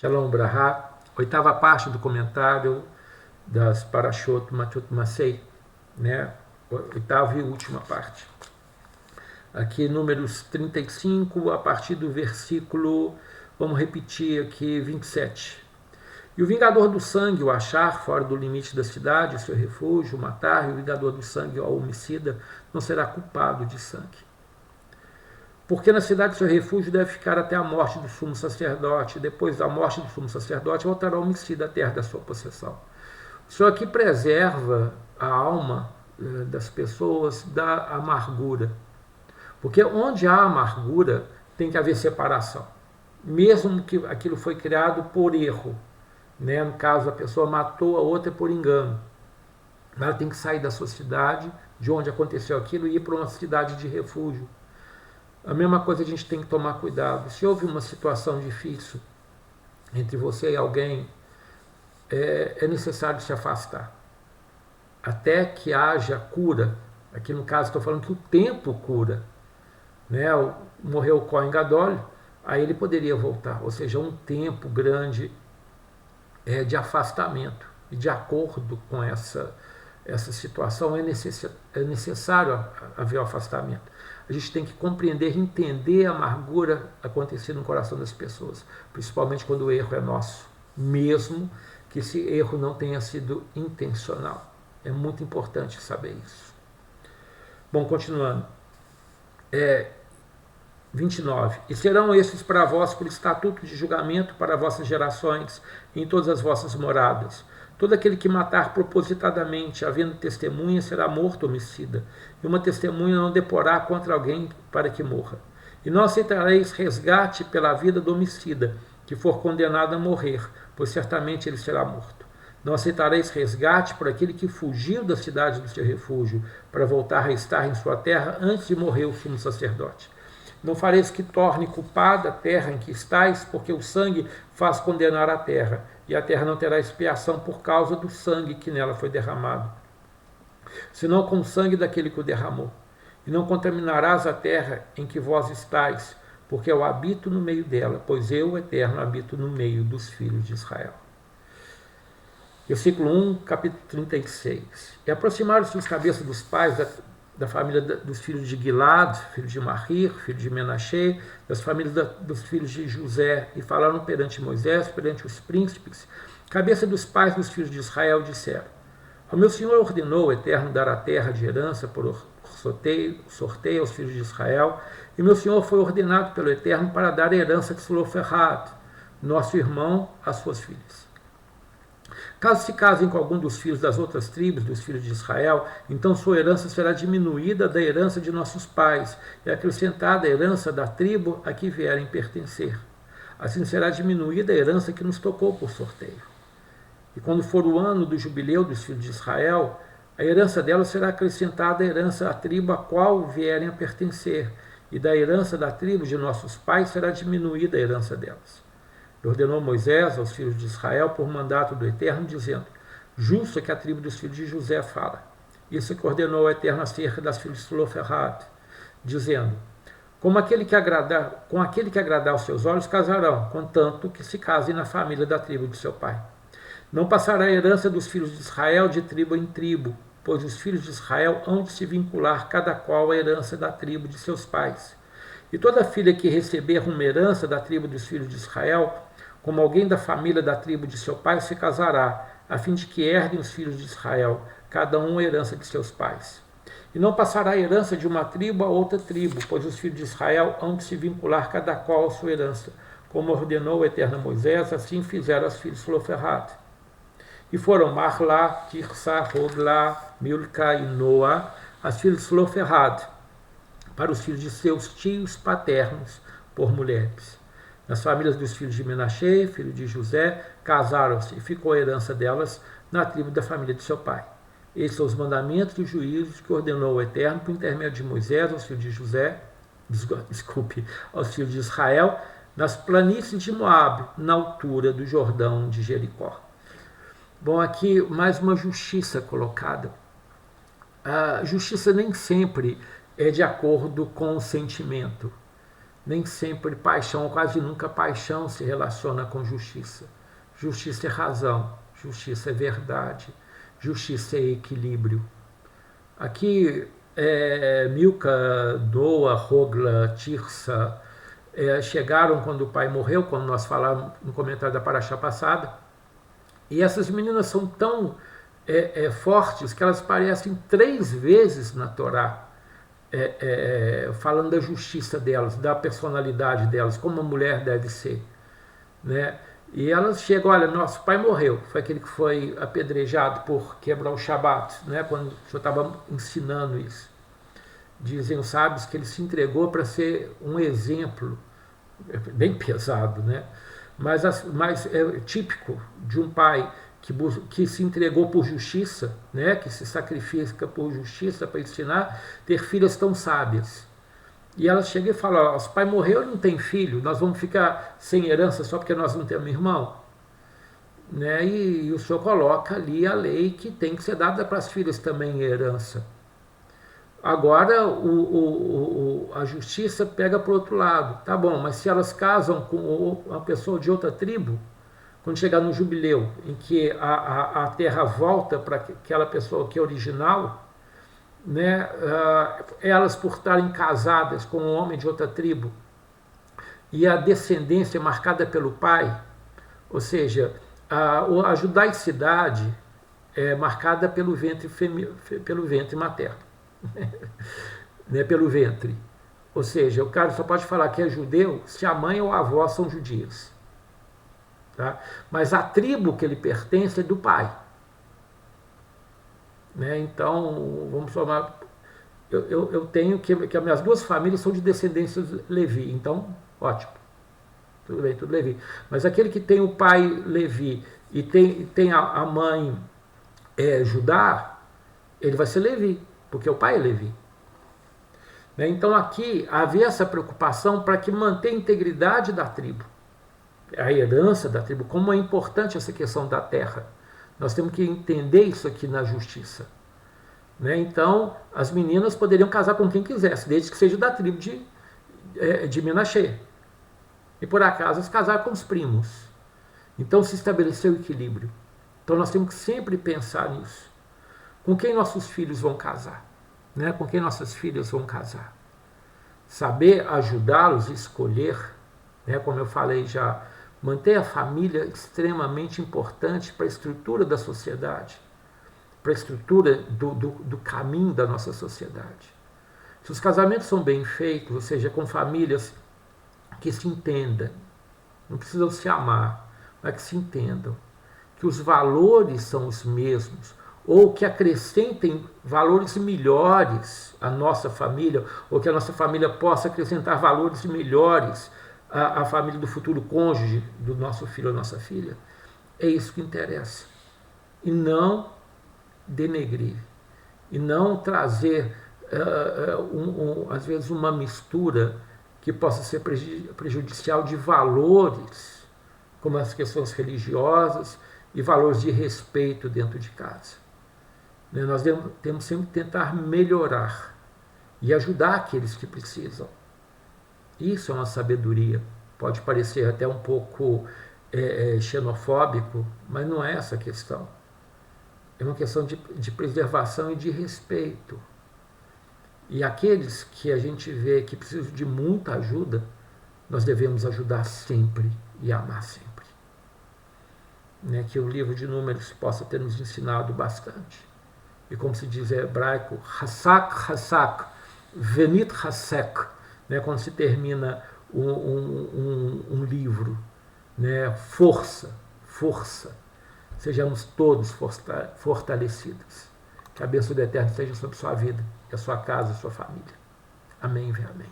Shalom Brahá, oitava parte do comentário das Parashot Matut Masei, né? Oitava e última parte. Aqui números 35, a partir do versículo, vamos repetir aqui, 27. E o vingador do sangue, o achar fora do limite da cidade, o seu refúgio, o matar, e o vingador do sangue, o homicida, não será culpado de sangue. Porque na cidade seu refúgio deve ficar até a morte do sumo sacerdote. Depois da morte do sumo sacerdote, voltará o homicida à terra da sua possessão. O Senhor aqui preserva a alma das pessoas da amargura. Porque onde há amargura, tem que haver separação. Mesmo que aquilo foi criado por erro. Né? No caso, a pessoa matou a outra por engano. Ela tem que sair da sua cidade, de onde aconteceu aquilo, e ir para uma cidade de refúgio. A mesma coisa a gente tem que tomar cuidado. Se houve uma situação difícil entre você e alguém, é necessário se afastar. Até que haja cura. Aqui no caso estou falando que o tempo cura. Né? Morreu o Kohen Gadol, aí ele poderia voltar. Ou seja, um tempo grande de afastamento. E de acordo com essa situação é necessário haver o afastamento. A gente tem que compreender, entender a amargura acontecer no coração das pessoas, principalmente quando o erro é nosso, mesmo que esse erro não tenha sido intencional. É muito importante saber isso. Bom, continuando. 29. E serão estes para vós por estatuto de julgamento para vossas gerações, em todas as vossas moradas. Todo aquele que matar propositadamente, havendo testemunha, será morto homicida, e uma testemunha não deporá contra alguém para que morra. E não aceitareis resgate pela vida do homicida, que for condenado a morrer, pois certamente ele será morto. Não aceitareis resgate por aquele que fugiu da cidade do seu refúgio, para voltar a estar em sua terra antes de morrer o sumo sacerdote. Não fareis que torne culpada a terra em que estáis, porque o sangue faz condenar a terra, e a terra não terá expiação por causa do sangue que nela foi derramado, senão com o sangue daquele que o derramou. E não contaminarás a terra em que vós estáis, porque eu habito no meio dela, pois eu, o Eterno, habito no meio dos filhos de Israel. Versículo 1, capítulo 36. E aproximaram-se os cabeças dos pais da família dos filhos de Gilad, filho de Mahir, filho de Menashe, das famílias dos filhos de José, e falaram perante Moisés, perante os príncipes, cabeça dos pais dos filhos de Israel, disseram: O meu Senhor ordenou o Eterno dar a terra de herança por sorteio aos filhos de Israel, e meu Senhor foi ordenado pelo Eterno para dar a herança de Zeloferrad, nosso irmão, às suas filhas. Caso se casem com algum dos filhos das outras tribos, dos filhos de Israel, então sua herança será diminuída da herança de nossos pais, e acrescentada a herança da tribo a que vierem pertencer. Assim será diminuída a herança que nos tocou por sorteio. E quando for o ano do jubileu dos filhos de Israel, a herança delas será acrescentada à herança da tribo a qual vierem a pertencer, e da herança da tribo de nossos pais será diminuída a herança delas. Ordenou Moisés aos filhos de Israel por mandato do Eterno, dizendo: Justo é que a tribo dos filhos de José fala. Isso que ordenou o Eterno acerca das filhas de Zeloferrad, dizendo: com aquele que agradar aos seus olhos casarão, contanto que se casem na família da tribo de seu pai. Não passará a herança dos filhos de Israel de tribo em tribo, pois os filhos de Israel hão de se vincular cada qual à herança da tribo de seus pais. E toda filha que receber uma herança da tribo dos filhos de Israel, como alguém da família da tribo de seu pai, se casará, a fim de que herdem os filhos de Israel, cada um a herança de seus pais. E não passará a herança de uma tribo a outra tribo, pois os filhos de Israel hão de se vincular cada qual a sua herança. Como ordenou o Eterno Moisés, assim fizeram as filhas de Zeloferrad. E foram Marlá, Tirsa, Rodlá, Milca e Noa, as filhas de Zeloferrad, para os filhos de seus tios paternos, por mulheres. Nas famílias dos filhos de Menashe, filho de José, casaram-se e ficou a herança delas na tribo da família de seu pai. Estes são os mandamentos e os juízos que ordenou o Eterno por intermédio de Moisés aos filhos de José, aos filhos de Israel, nas planícies de Moabe, na altura do Jordão de Jericó. Bom, aqui mais uma justiça colocada. A justiça nem sempre é de acordo com o sentimento. Nem sempre paixão, ou quase nunca paixão se relaciona com justiça. Justiça é razão, justiça é verdade, justiça é equilíbrio. Aqui, Milka, Noa, Hogla, Tirsa chegaram quando o pai morreu, quando nós falamos no comentário da paraxá passada, e essas meninas são tão fortes que elas aparecem 3 vezes na Torá, falando da justiça delas, da personalidade delas, como uma mulher deve ser, né? E elas chegam, olha, nosso pai morreu, foi aquele que foi apedrejado por quebrar o Shabat, né? Quando o senhor estava ensinando isso. Dizem os sábios que ele se entregou para ser um exemplo, bem pesado, né? Mas é típico de um pai que se entregou por justiça, né? Que se sacrifica por justiça para ensinar, ter filhas tão sábias. E ela chega e fala, ó, o pai morreu e não tem filho, nós vamos ficar sem herança só porque nós não temos irmão? Né? E o senhor coloca ali a lei que tem que ser dada para as filhas também em herança. Agora a justiça pega para o outro lado. Tá bom, mas se elas casam com uma pessoa de outra tribo, quando chegar no jubileu, em que a terra volta para aquela pessoa que é original, né, elas por estarem casadas com um homem de outra tribo e a descendência marcada pelo pai, ou seja, a judaicidade é marcada pelo ventre materno, né, pelo ventre. Ou seja, o cara só pode falar que é judeu se a mãe ou a avó são judias. Tá? Mas a tribo que ele pertence é do pai. Né? Então, vamos somar. Eu tenho que as minhas 2 famílias são de descendência Levi, então, ótimo. Tudo bem, tudo Levi. Mas aquele que tem o pai Levi e tem a mãe Judá, ele vai ser Levi, porque o pai é Levi. Né? Então, aqui havia essa preocupação para que mantenha a integridade da tribo, a herança da tribo, como é importante essa questão da terra. Nós temos que entender isso aqui na justiça. Né? Então, as meninas poderiam casar com quem quisesse, desde que seja da tribo de Menashe. E por acaso, eles casaram com os primos. Então, se estabeleceu o equilíbrio. Então, nós temos que sempre pensar nisso. Com quem nossos filhos vão casar? Né? Com quem nossas filhas vão casar? Saber ajudá-los a escolher, né? Como eu falei já, manter a família extremamente importante para a estrutura da sociedade, para a estrutura do caminho da nossa sociedade. Se os casamentos são bem feitos, ou seja, com famílias que se entendam, não precisam se amar, mas que se entendam, que os valores são os mesmos, ou que acrescentem valores melhores à nossa família, ou que a nossa família possa acrescentar valores melhores a família do futuro cônjuge do nosso filho ou nossa filha, é isso que interessa. E não denegrir, e não trazer, às vezes, uma mistura que possa ser prejudicial de valores, como as questões religiosas e valores de respeito dentro de casa. Nós temos sempre que tentar melhorar e ajudar aqueles que precisam. Isso é uma sabedoria. Pode parecer até um pouco xenofóbico, mas não é essa a questão. É uma questão de preservação e de respeito. E aqueles que a gente vê que precisam de muita ajuda, nós devemos ajudar sempre e amar sempre. Né? Que o livro de Números possa ter nos ensinado bastante. E como se diz em hebraico, Hasak, Hasak, Venit Hasek, né? Quando se termina um livro, né? Força, força. Sejamos todos fortalecidos. Que a bênção do Eterno esteja sobre a sua vida, a sua casa, a sua família. Amém e amém.